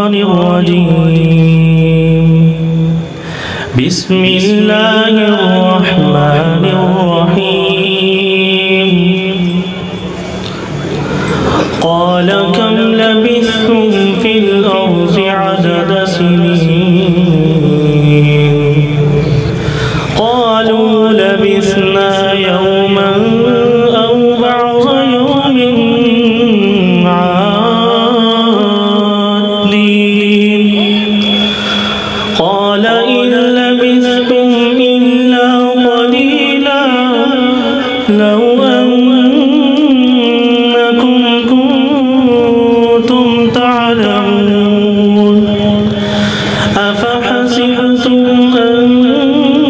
الشيطان الرجيم. بسم الله الرحمن الرحيم. قال كم لبثتم في الأرض عدد سنين قالوا لبثنا يوما أو بعض يوم عادين. قال إن لبثتم إلا قليلا لو أنكم كنتم تعلمون. أفحسبتم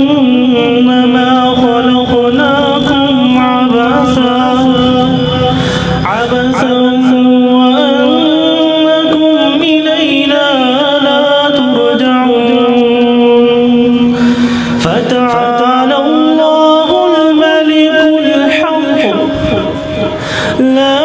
أنما خلقناكم عبثا وأنكم إلينا لا ترجعون. فتعالى الله الملك الحق لا